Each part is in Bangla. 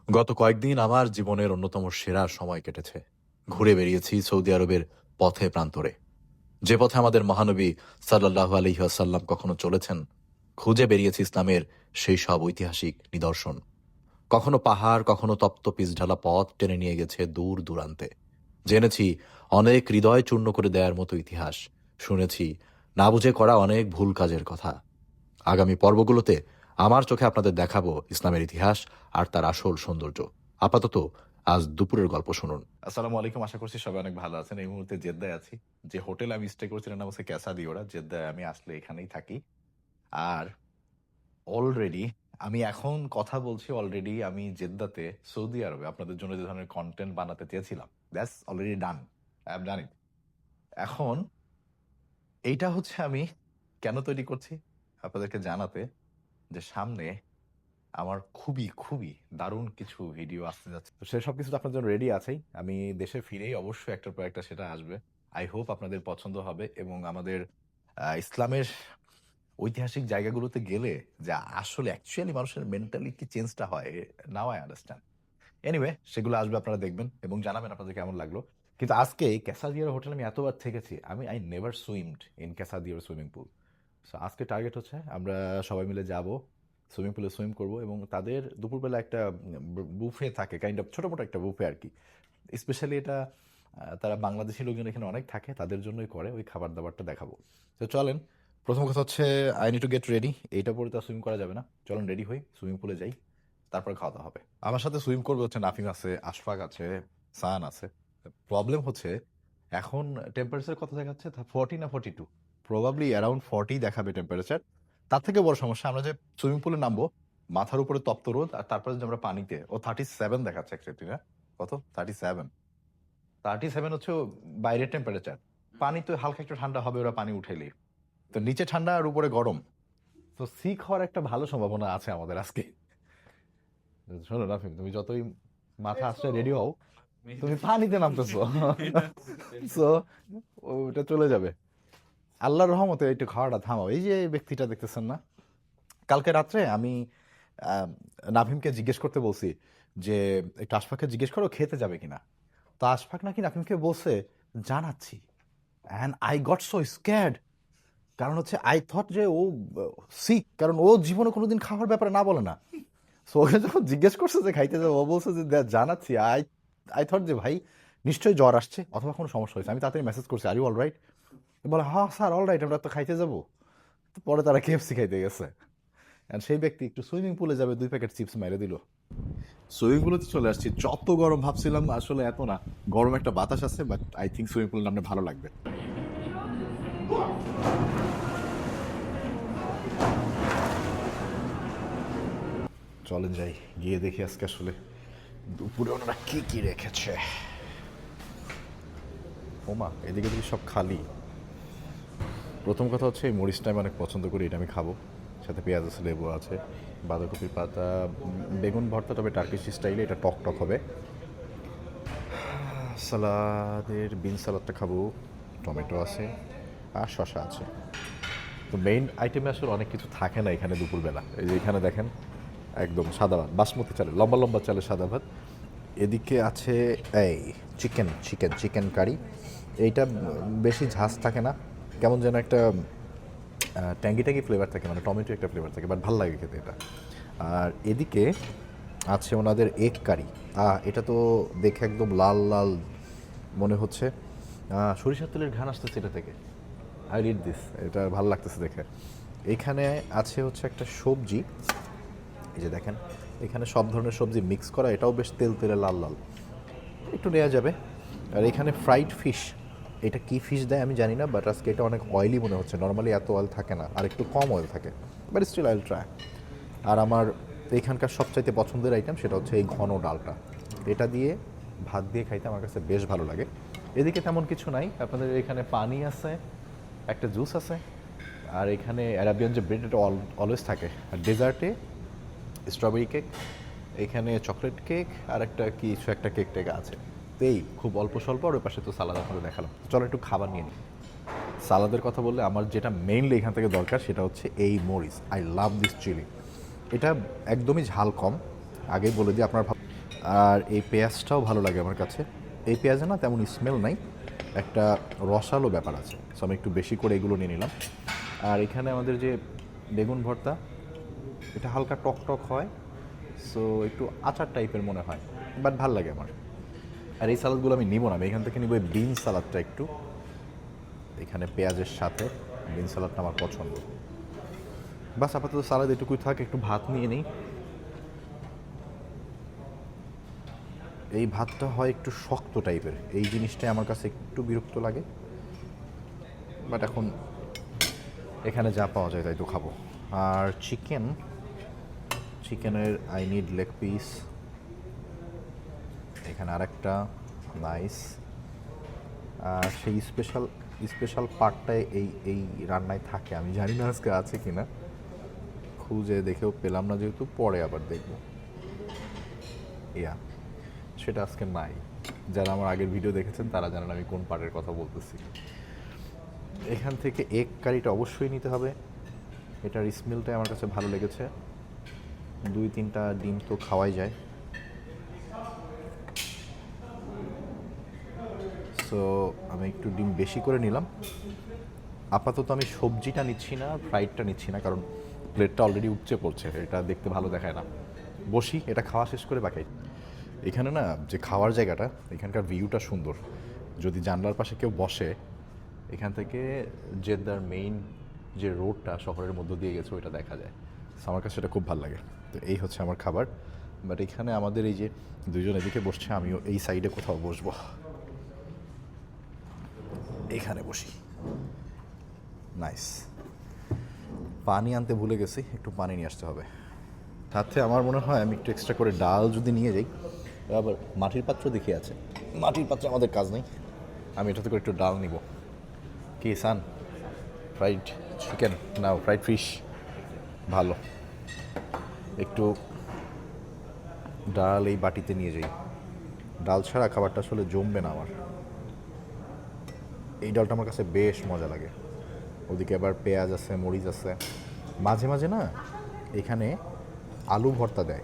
গত কয়েকদিন আমার জীবনের অন্যতম সেরা সময় কেটেছে। ঘুরে বেরিয়েছি সৌদি আরবের পথে প্রান্তরে। যে পথে আমাদের মহানবী সাল্লাল্লাহু আলাইহি ওয়াসাল্লাম কখনো চলেছেন, খুঁজে বেরিয়েছি ইসলামের সেই সব ঐতিহাসিক নিদর্শন। কখনো পাহাড়, কখনো তপ্ত পিচঢালা পথ টেনে নিয়ে গেছে দূর দূরান্তে। জেনেছি অনেক হৃদয় চূর্ণ করে দেওয়ার মতো ইতিহাস। শুনেছি না বুঝে করা অনেক ভুল কাজের কথা। আগামী পর্বগুলোতে আমার চোখে আপনাদের দেখাবো ইসলামের ইতিহাস আর তার আসল সৌন্দর্য। আপাতত আজ দুপুরের গল্প শুনুন। আসসালামু আলাইকুম, আশা করছি সবাই অনেক ভালো আছেন। এই মুহূর্তে জেদ্দায় আছি। যে হোটেলে আমি স্টে করছিলাম নাম হচ্ছে ক্যাসা দিওরা। জেদ্দায় আমি আসলে এখানেই থাকি। আর অলরেডি আমি এখন কথা বলছি, অলরেডি আমি জেদ্দাতে সৌদি আরবে আপনাদের জন্য যে ধরনের কন্টেন্ট বানাতে চেয়েছিলাম, that's already done. I have done it. এখন এইটা হচ্ছে আমি কেন তৈরি করছি আপনাদেরকে জানাতে, যে সামনে আমার খুবই খুবই দারুণ কিছু ভিডিও আসতে যাচ্ছে। তো সেসব কিছু তো আপনার জন্য রেডি আছেই। আমি দেশে ফিরেই অবশ্যই একটার পর একটা সেটা আসবে। আই হোপ আপনাদের পছন্দ হবে এবং আমাদের ইসলামের ঐতিহাসিক জায়গাগুলোতে গেলে যা আসলে অ্যাকচুয়ালি মানুষের মেন্টালিটি চেঞ্জটা হয়, নাও আই আন্ডারস্ট্যান্ড। এনিওয়ে, সেগুলো আসবে, আপনারা দেখবেন এবং জানাবেন আপনাদের কেমন লাগলো। কিন্তু আজকে ক্যাসাদিয়ার হোটেলে আমি এতবার থেকেছি, আই নেভার সুইমড ইন ক্যাসাদিয়ার সুইমিং পুল। সো আজকে টার্গেট হচ্ছে আমরা সবাই মিলে যাব, সুইমিং পুলে সুইম করব এবং তাদের দুপুরবেলা একটা বুফে থাকে, কাইন্ড অফ ছোটো মোটো একটা বুফে আর কি। স্পেশালি এটা তারা বাংলাদেশি লোকজন এখানে অনেক থাকে, তাদের জন্যই করে, ওই খাবার দাবারটা দেখাবো। তো চলেন, প্রথম কথা হচ্ছে I need to get ready. এইটা পরে তো সুইম করা যাবে না। চলেন রেডি হই, সুইমিং পুলে যাই, তারপর খাওয়া দাওয়া হবে। আমার সাথে সুইম করবে হচ্ছে নাফিম আছে, আশফাক আছে, সান আছে। প্রবলেম হচ্ছে এখন টেম্পারেচার কত দেখাচ্ছে, 40 না 42, প্রবাবলি অ্যারাউন্ড 40 দেখাবে টেম্পারেচার। তার থেকে বড় সমস্যা, আমরা যে সুইমিং পুলে নামবো, মাথার উপরে তপ্ত রোদ, আর তারপরে যে আমরা পানিতে, ও 37 দেখাচ্ছে অ্যাকচুয়ালি। না, কত, 37। 37 হচ্ছে বাইরের টেম্পারেচার। পানি তো হালকা একটু ঠান্ডা হবে ওরা পানি উঠেলি, তো নিচে ঠান্ডা আর উপরে গরম। তো সিক হওয়ার একটা ভালো সম্ভাবনা আছে আমাদের আজকে। শোনো রাফিম, তুমি যতই মাথা আসলে রেডি হও, তুমি পানিতে নামতেছো। সো ওটা চলে যাবে। আল্লাহর রহমতে একটু খাওয়াটা থামাও। এই যে এই ব্যক্তিটা দেখতেছেন না, কালকে রাত্রে আমি আহ, নাভিমকে জিজ্ঞেস করতে বলছি যে একটু আশফাককে জিজ্ঞেস করো খেতে যাবে কিনা। তো আশফাক নাকি নাভিমকে বলছে জানাচ্ছি। And I got so scared. কারণ হচ্ছে আই থট যে ও সিক, কারণ ও জীবনে কোনোদিন খাওয়ার ব্যাপারে না বলে না। সো ওকে যখন জিজ্ঞেস করছে যে খাইতে যাবো, ও বলছে যে জানাচ্ছি। আই আই থট যে ভাই নিশ্চয়ই জ্বর আসছে অথবা কোনো সমস্যা হয়েছে। আমি তাড়াতাড়ি মেসেজ করছি, আর ইউ অল রাইট? বলে হ্যাঁ স্যার অল রাইট, আমরা তো খাইতে যাবো। তো পরে তারা কেএফসি খাইতে গেছে। আর সেই ব্যক্তি একটু সুইমিং পুলে যাবে, 2 প্যাকেট চিপস মেরে দিল। সুইমিং পুলে চলে আসছি। যত গরম ভাবছিলাম আসলে এত না, গরম একটা বাতাস আছে, but I think swimming pool নামলে ভালো লাগবে। চলেন যাই, গিয়ে দেখি আজকে আসলে দুপুরে ওনারা কি কি রেখেছে। ওমা, এদিকে দেখি সব খালি। প্রথম কথা হচ্ছে এই মরিচটা আমি অনেক পছন্দ করি, এটা আমি খাবো। সাথে পেঁয়াজ আছে, লেবু আছে, বাঁধাকপির পাতা, বেগুন ভর্তা, তবে টার্কিশ স্টাইলে, এটা টক টক হবে। সালাদের বিন সালাদটা খাবো, টমেটো আছে আর শশা আছে। তো মেইন আইটেমে আসলে অনেক কিছু থাকে না এখানে দুপুরবেলা। এই যে এখানে দেখেন একদম সাদা ভাত, বাসমতি চালের লম্বা লম্বা চালের সাদা ভাত। এদিকে আছে এই চিকেন চিকেন চিকেন কারি। এইটা বেশি ঝাঁজ থাকে না, কেমন যেন একটা ট্যাঙ্গি ট্যাঙ্গি ফ্লেভার থাকে, মানে টমেটো একটা ফ্লেভার থাকে, বাট ভালো লাগে খেতে এটা। আর এদিকে আছে ওনাদের এগ কারি। এটা তো দেখে একদম লাল লাল মনে হচ্ছে। সরিষার তেলের ঘ্রাণ আসতেছে এটা থেকে। আই রিড দিস, এটা ভালো লাগতেছে দেখে। এখানে আছে হচ্ছে একটা সবজি, এই যে দেখেন এখানে সব ধরনের সবজি মিক্স করা, এটাও বেশ তেল তেলে লাল লাল, একটু নেওয়া যাবে। আর এখানে ফ্রাইড ফিশ, এটা কি ফিশ দেয় আমি জানি না, বাট আজকে এটা অনেক অয়েলি মনে হচ্ছে। নর্মালি এত অয়েল থাকে না, আর একটু কম অয়েল থাকে, বাট স্টিল আইল ট্রাই। আর আমার এইখানকার সবচাইতে পছন্দের আইটেম সেটা হচ্ছে এই ঘন ডালটা। এটা দিয়ে ভাত দিয়ে খাইতে আমার কাছে বেশ ভালো লাগে। এদিকে তেমন কিছু নাই, আপনাদের এখানে পানি আছে, একটা জুস আছে, আর এখানে অ্যারাবিয়ান যে ব্রেড, এটা অলওয়েজ থাকে। আর ডেজার্টে স্ট্রবেরি কেক, এখানে চকলেট কেক, আর একটা কিছু একটা কেক টেক আছে। তো এই খুব অল্প স্বল্প, আর ওই পাশে তো সালাদ আপনাদের দেখালাম। চলো একটু খাবার নিয়ে নিই। সালাদের কথা বললে আমার যেটা মেইনলি এখান থেকে দরকার সেটা হচ্ছে এই মরিচ। I love this chilli. এটা একদমই ঝাল কম, আগেই বলে দিই আপনার আর এই পেঁয়াজটাও ভালো লাগে আমার কাছে। এই পেঁয়াজে না তেমন স্মেল নাই, একটা রসালো ব্যাপার আছে। সো আমি একটু বেশি করে এগুলো নিয়ে নিলাম। আর এখানে আমাদের যে বেগুন ভর্তা, এটা হালকা টক টক হয়, সো একটু আচার টাইপের মনে হয়, বাট ভাল লাগে আমার। আর এই সালাদগুলো আমি নিব না, আমি এখান থেকে নিব এই বিন সালাদটা একটু। এখানে পেঁয়াজের সাথে বিন সালাদটা আমার পছন্দ। বাস আপাতত সালাদ এটুকুই থাক, একটু ভাত নিয়ে নিই। এই ভাতটা হয় একটু শক্ত টাইপের, এই জিনিসটাই আমার কাছে একটু বিরক্ত লাগে, বাট এখন এখানে যা পাওয়া যায় তাই তো খাবো। আর চিকেনের আই নিড লেগ পিস, এখানে আরেকটা নাইস। আর সেই স্পেশাল পার্টটাই এই এই রান্নায় থাকে, আমি জানি না আজকে আছে কি না, খুঁজে দেখেও পেলাম না, যেহেতু পরে আবার দেখবো। ইয়া, সেটা আজকে নাই। যারা আমার আগের ভিডিও দেখেছেন তারা জানেন আমি কোন পার্টের কথা বলতেছি। এখান থেকে এগ কারিটা অবশ্যই নিতে হবে, এটার স্মেলটাই আমার কাছে ভালো লেগেছে। 2-3টা ডিম তো খাওয়াই যায়। সো আমি একটু ডিম বেশি করে নিলাম। আপাতত আমি সবজিটা নিচ্ছি না, ফ্রাইডটা নিচ্ছি না, কারণ প্লেটটা অলরেডি উপচে পড়ছে, এটা দেখতে ভালো দেখায় না। বসি, এটা খাওয়া শেষ করে বাকি। এখানে না যে খাওয়ার জায়গাটা, এখানকার ভিউটা সুন্দর। যদি জানলার পাশে কেউ বসে, এখান থেকে জেদ্দার মেইন যে রোডটা শহরের মধ্য দিয়ে গেছে ওইটা দেখা যায়। So আমার কাছে সেটা খুব ভালো লাগে। তো এই হচ্ছে আমার খাবার। বাট এখানে আমাদের এই যে দুজন এদিকে বসছে, আমিও এই সাইডে কোথাও বসবো, এখানে বসি। নাইস। পানি আনতে ভুলে গেছি, একটু পানি নিয়ে আসতে হবে। সাথে আমার মনে হয় আমি একটু এক্সট্রা করে ডাল যদি নিয়ে যাই। আবার মাটির পাত্র দেখি আছে, মাটির পাত্রে আমাদের কাজ নেই, আমি এটাতে করে একটু ডাল নিব। কি সান, ফ্রাইড চিকেন না ফ্রাইড ফিশ? ভালো, একটু ডাল এই বাটিতে নিয়ে যাই। ডাল ছাড়া খাবারটা আসলে জমবে না আমার। এই ডালটা আমার কাছে বেশ মজা লাগে। ওদিকে আবার পেঁয়াজ আছে, মরিচ আছে। মাঝে মাঝে না এখানে আলু ভর্তা দেয়,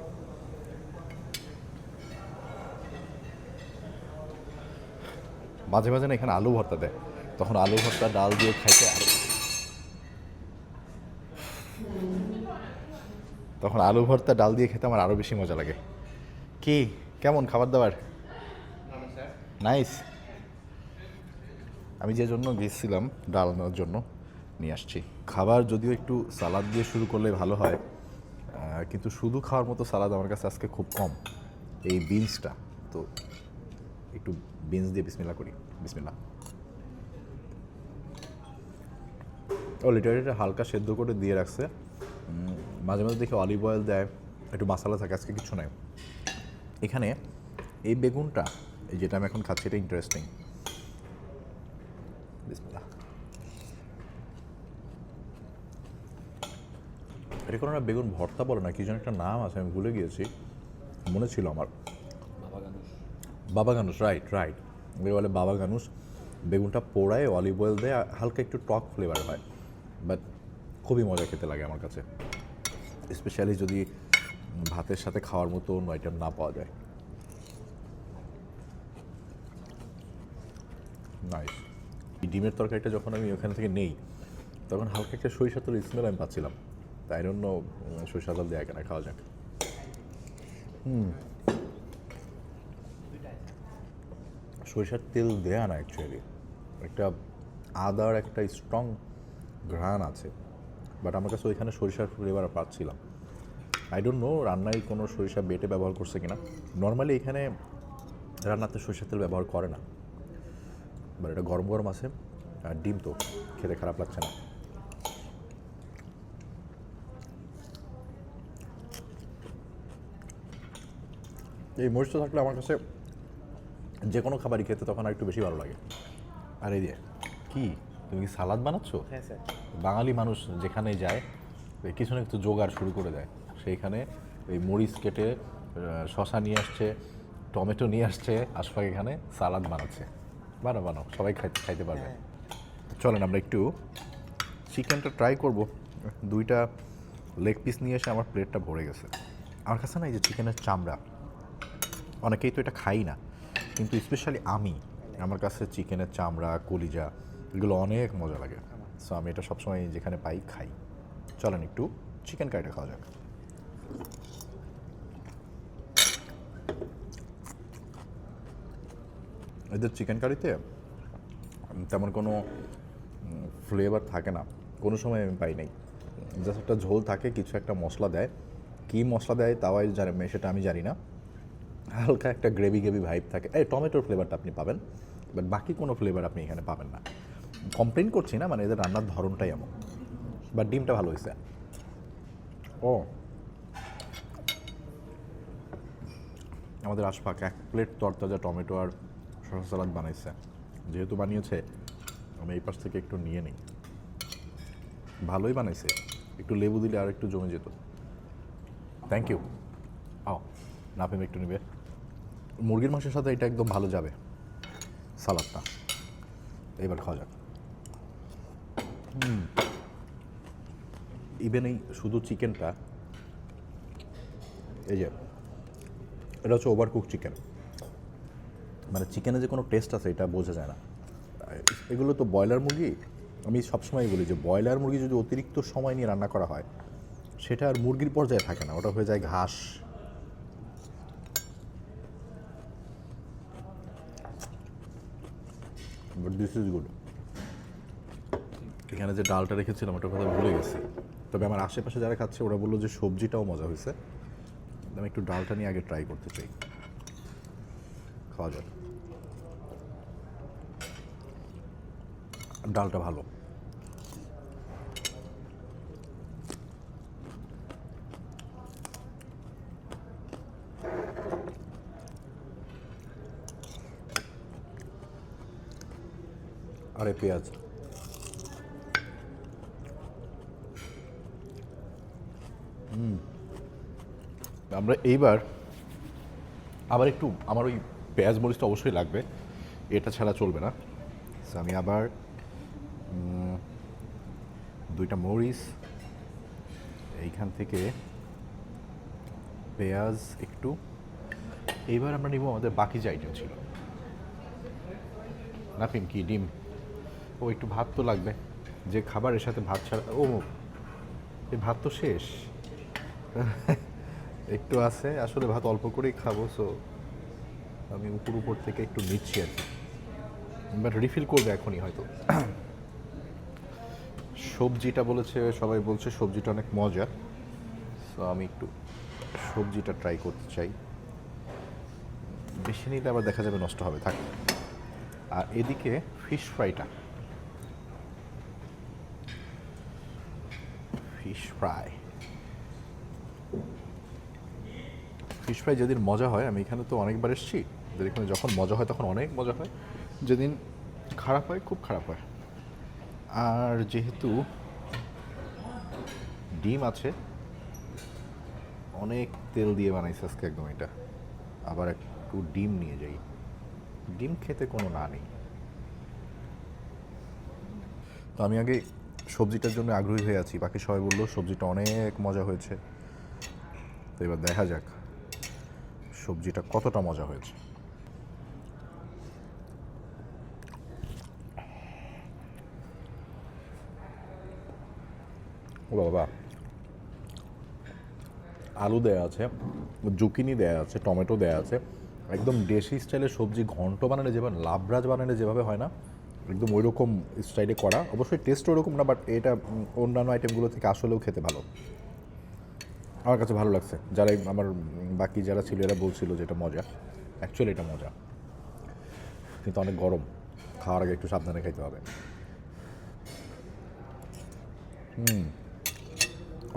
মাঝে মাঝে না এখানে আলু ভর্তা দেয়, তখন আলু ভর্তা ডাল দিয়ে খাইতে তখন আলু ভর্তা ডাল দিয়ে খেতে আমার আরও বেশি মজা লাগে। কি কেমন খাবার দাবার? নাইস। আমি যে জন্য গেছিলাম ডাল আনার জন্য নিয়ে আসছি। খাবার যদিও একটু সালাদ দিয়ে শুরু করলে ভালো হয়, কিন্তু শুধু খাওয়ার মতো সালাদ আমার কাছে আজকে খুব কম। এই বিনসটা তো একটু বিনস দিয়ে বিসমিল্লাহ করি। বিসমিল্লাহ। ও লিটারেটা হালকা সেদ্ধ করে দিয়ে রাখছে, মাঝে মাঝে দেখি অলিভ অয়েল দেয়, একটু মশলা থাকে, আজকে কিছু নাই। এখানে এই বেগুনটা, এই যেটা আমি এখন খাচ্ছি, এটা ইন্টারেস্টিং। বিসমিল্লাহ। এটা কোনো না বেগুন ভর্তা বলে না, কি যেন একটা নাম আছে, আমি ভুলে গিয়েছি, মনে ছিল আমার। বাবা গানুস, রাইট রাইট, বলে বাবা গানুস। বেগুনটা পোড়ায় অলিভ অয়েল দেয়, হালকা একটু টক ফ্লেভার হয়, বাট খুবই মজা খেতে লাগে আমার কাছে, স্পেশালি যদি ভাতের সাথে খাওয়ার মতো অন্য আইটেম না পাওয়া যায়। নাইস। এই ডিমের তরকারিটা যখন আমি ওখান থেকে নেই, তখন হালকা একটা সরিষা তেলের স্মেল আমি পাচ্ছিলাম, তাই জন্য সরিষা তেল দেওয়া কেনা খাওয়া যাক। সরিষার তেল দেয়া না, অ্যাকচুয়ালি একটা আদার একটা স্ট্রং ঘ্রাণ আছে, বাট আমার কাছে ওইখানে সরিষার ফ্লেভার পাচ্ছিলাম। আই ডোন্ট নো রান্নায় কোনো সরিষা বেটে ব্যবহার করছে কিনা, নর্মালি এখানে রান্নাতে সরিষার তেল ব্যবহার করে না, বাট এটা গরম গরম আছে, আর ডিম তো খেতে খারাপ লাগছে না। এই মরিচটা থাকলে আমার কাছে যে কোনো খাবারই খেতে তখন আর একটু বেশি ভালো লাগে। আর এই দিয়ে কি, তুমি কি সালাদ বানাচ্ছো? হ্যাঁ স্যার। বাঙালি মানুষ যেখানে যায় কিছু না কিছু জোগাড় শুরু করে দেয়, সেইখানে এই মরিচ কেটে শশা নিয়ে আসছে, টমেটো নিয়ে আসছে, আশফাক এখানে সালাদ বানাচ্ছে। বানাও বানাও, সবাই খাইতে পারবে। চলেন আমরা একটু চিকেনটা ট্রাই করব। 2টা লেগ পিস নিয়ে এসে আমার প্লেটটা ভরে গেছে। আমার কাছে না এই যে চিকেনের চামড়া, অনেকেই তো এটা খাই না, কিন্তু স্পেশালি আমি, আমার কাছে চিকেনের চামড়া, কলিজা এগুলো অনেক মজা লাগে। সো আমি এটা সবসময় যেখানে পাই খাই। চলেন একটু চিকেন কারিটা খাওয়া যাক। এদের চিকেন কারিতে তেমন কোনো ফ্লেভার থাকে না, কোনো সময় আমি পাই নাই। জাস্ট একটা ঝোল থাকে, কিছু একটা মশলা দেয়, কী মশলা দেয় তাওয়াই জানে, সেটা আমি জানি না। হালকা একটা গ্রেভি গ্রেভি ভাইব থাকে, এই টমেটোর ফ্লেভারটা আপনি পাবেন, বাট বাকি কোনো ফ্লেভার আপনি এখানে পাবেন না। কমপ্লেন করছি না, মানে এদের রান্নার ধরনটাই এমন। বাট ডিমটা ভালো হয়েছে। ও, আমাদের আশপাক 1 প্লেট তরতাজা টমেটো আর শসা সালাদ বানাইছে। যেহেতু বানিয়েছে, আমি এই পাশ থেকে একটু নিয়ে নিই। ভালোই বানাইছে, একটু লেবু দিলে আর একটু জমে যেত। Thank you. আও, নাপিম একটু নিবে। মুরগির মাংসের সাথে এটা একদম ভালো যাবে সালাদটা। এবার খাওয়া যাক। ইভেন এই শুধু চিকেনটা, এই যে এটা হচ্ছে ওভারকুক চিকেন, মানে চিকেনে যে কোনো টেস্ট আছে এটা বোঝা যায় না। এগুলো তো ব্রয়লার মুরগি, আমি সবসময় বলি যে ব্রয়লার মুরগি যদি অতিরিক্ত সময় নিয়ে রান্না করা হয়, সেটা আর মুরগির পর্যায়ে থাকে না, ওটা হয়ে যায় ঘাস। But this is good. এখানে যে ডালটা রেখেছিলাম ওটার কথা ভুলে গেছি, তবে আমার আশেপাশে যারা খাচ্ছে ওরা বললো যে সবজিটাও মজা হয়েছে। আমি একটু ডালটা নিয়ে আগে ট্রাই করতে চাই। খাওয়া যাক। ডালটা ভালো। আরে পেঁয়াজ, আমরা এইবার আবার একটু, আমার ওই পেঁয়াজ মরিচটা অবশ্যই লাগবে, এটা ছাড়া চলবে না। So আমি আবার 2টা মরিচ, এইখান থেকে পেঁয়াজ একটু। এইবার আমরা নিব আমাদের বাকি যে আইটেম ছিল। নাপিম কি ডিম, ও একটু ভাত তো লাগবে, যে খাবারের সাথে ভাত ছাড়া, ও এই ভাত তো শেষ। একটু আছে, আসলে ভাত অল্প করেই খাবো, সো আমি উপর উপর থেকে একটু নিচ্ছি আর কি, বাট রিফিল করবে এখনই হয়তো। সবজিটা বলেছে, সবাই বলছে সবজিটা অনেক মজা, সো আমি একটু সবজিটা ট্রাই করতে চাই। বেশি নিলে আবার দেখা যাবে নষ্ট হবে, থাক। আর এদিকে ফিশ ফ্রাইটা, ফিশ ফ্রাই যেদিন মজা হয়, আমি এখানে তো অনেকবার এসেছি, এখানে যখন মজা হয় তখন অনেক মজা হয়, যেদিন খারাপ হয় খুব খারাপ হয়। আর যেহেতু ডিম আছে, অনেক তেল দিয়ে বানাইছে আজকে একদম এটা, আবার একটু ডিম নিয়ে যাই। ডিম খেতে কোনো না নেই। তো আমি আগে সবজিটার জন্য আগ্রহী হয়ে আছি, বাকি সবাই বললো সবজিটা অনেক মজা হয়েছে। তো এবার দেখা যাক সবজিটা কতটা মজা হয়েছে। ও বাবা, আলু দেয়া আছে, জুকিনি দেয়া আছে, টমেটো দেয়া আছে, একদম দেশি স্টাইলের সবজি। ঘন্ট বানালে যেভাবে, লাবরাজ বানালে যেভাবে হয় না, একদম ওই রকম স্টাইলে করা। অবশ্যই টেস্ট ওরকম না, বাট এটা অন্যান্য আইটেমগুলো থেকে আসলেও খেতে ভালো। আমার কাছে ভালো লাগছে। যারা আমার বাকি যারা ছিল এরা বলছিল যে এটা মজা, অ্যাকচুয়ালি এটা মজা, কিন্তু অনেক গরম, খাওয়ার আগে একটু সাবধানে খাইতে হবে।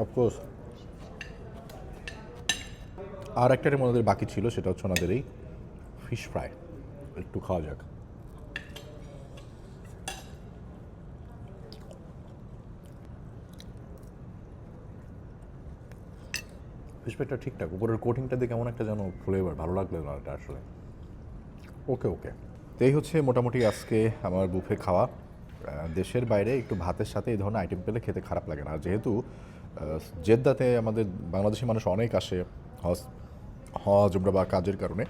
অফকোর্স। আর একটা আমাদের বাকি ছিল, সেটা হচ্ছে ওনাদের এই ফিশ ফ্রাই। একটু খাওয়া যাক। ফিশ ফ্রাইটা ঠিকঠাক, উপরের কোটিংটা দিয়ে কেমন একটা যেন ফ্লেভার, ভালো লাগলো না এটা আসলে। ওকে ওকে, তো এই হচ্ছে মোটামুটি আজকে আমার বুফে খাওয়া। দেশের বাইরে একটু ভাতের সাথে এই ধরনের আইটেম পেলে খেতে খারাপ লাগে না। আর যেহেতু জেদ্দাতে আমাদের বাংলাদেশি মানুষ অনেক আসে, হজ উমরা বা কাজের কারণে।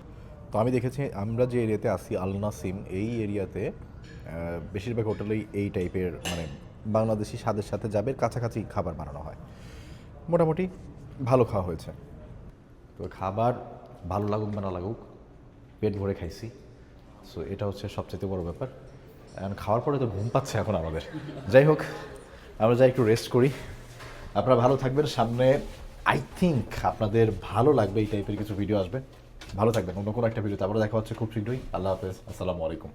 তো আমি দেখেছি আমরা যে এরিয়াতে আছি আল নাসিম, এই এরিয়াতে বেশিরভাগ হোটেলেই এই টাইপের মানে বাংলাদেশি স্বাদের সাথে যাবে কাছাকাছি খাবার বানানো হয়। মোটামুটি ভালো খাওয়া হয়েছে। তো খাবার ভালো লাগুক বা না লাগুক, পেট ভরে খাইছি। সো এটা হচ্ছে সবচেয়ে বড় ব্যাপার। এখন খাওয়ার পরে তো ঘুম পাচ্ছে এখন আমাদের। যাই হোক, আমরা যাই একটু রেস্ট করি। আপনারা ভালো থাকবেন। সামনে আই থিঙ্ক আপনাদের ভালো লাগবে এই টাইপের কিছু ভিডিও আসবে। ভালো থাকবেন। অন্য কোনো একটা ভিডিওতে আবার দেখা হচ্ছে খুব শীঘ্রই। আল্লাহ হাফেজ, আসসালামু আলাইকুম।